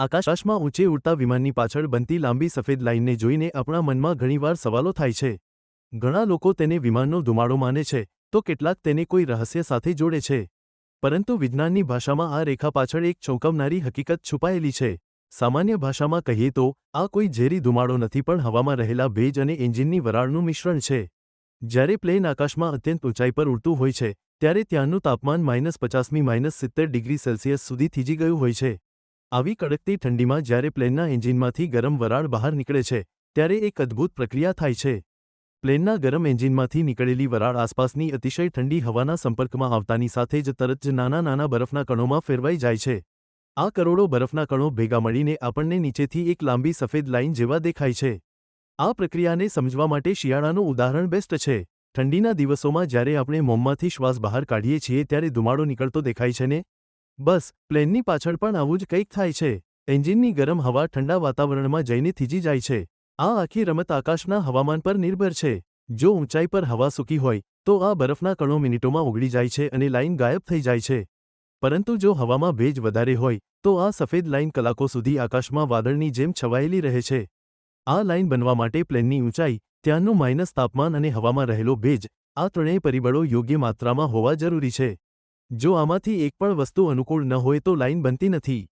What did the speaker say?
આકાશમાં ઊંચે ઉડતા વિમાનની પાછળ બનતી લાંબી સફેદ લાઇનને જોઈને આપણા મનમાં ઘણીવાર સવાલો થાય છે. ઘણા લોકો તેને વિમાનનો ધુમાડો માને છે, તો કેટલાક તેને કોઈ રહસ્ય સાથે જોડે છે. પરંતુ વિજ્ઞાનની ભાષામાં આ રેખા પાછળ એક ચોંકાવનારી હકીકત છુપાયેલી છે. સામાન્ય ભાષામાં કહીએ તો, આ કોઈ ઝેરી ધુમાડો નથી પણ હવામાં રહેલા ભેજ અને એન્જિનની વરાળનું મિશ્રણ છે. જ્યારે પ્લેન આકાશમાં અત્યંત ઊંચાઈ પર ઉડતું હોય છે, ત્યારે ત્યાંનું તાપમાન -50 -70 ડિગ્રી સેલ્સિયસ સુધી થીજી ગયું હોય છે. આવી કડકતી ઠંડીમાં જ્યારે પ્લેનના એન્જિનમાંથી ગરમ વરાળ બહાર નીકળે છે, ત્યારે એક અદ્ભુત પ્રક્રિયા થાય છે. પ્લેનના ગરમ એન્જિનમાંથી નીકળેલી વરાળ આસપાસની અતિશય ઠંડી હવાના સંપર્કમાં આવતાની સાથે જ તરત જ નાના નાના બરફના કણોમાં ફેરવાઈ જાય છે. આ કરોડો બરફના કણો ભેગા મળીને આપણને નીચેથી એક લાંબી સફેદ લાઇન જેવા દેખાય છે. આ પ્રક્રિયાને સમજવા માટે શિયાળાનું ઉદાહરણ બેસ્ટ છે. ઠંડીના દિવસોમાં જ્યારે આપણે મોંમાંથી શ્વાસ બહાર કાઢીએ છીએ ત્યારે ધુમાડો નીકળતો દેખાય છે ને? બસ, પ્લેનની પાછળ પણ આવું જ કંઈક થાય છે. એન્જિનની ગરમ હવા ઠંડા વાતાવરણમાં જઈને થીજી જાય છે. આ આખી રમત આકાશના હવામાન પર નિર્ભર છે. જો ઊંચાઈ પર હવા સૂકી હોય, તો આ બરફના કણો મિનિટોમાં ઓગળી જાય છે અને લાઇન ગાયબ થઈ જાય છે. પરંતુ જો હવામાં ભેજ વધારે હોય, તો આ સફેદ લાઇન કલાકો સુધી આકાશમાં વાદળની જેમ છવાયેલી રહે છે. આ લાઇન બનવા માટે પ્લેનની ઊંચાઈ, ત્યાંનું માઇનસ તાપમાન અને હવામાં રહેલો ભેજ, આ ત્રણેય પરિબળો યોગ્ય માત્રામાં હોવા જરૂરી છે. જો આમાંથી એક પણ વસ્તુ અનુકૂળ ન હોય તો લાઇન બનતી નથી.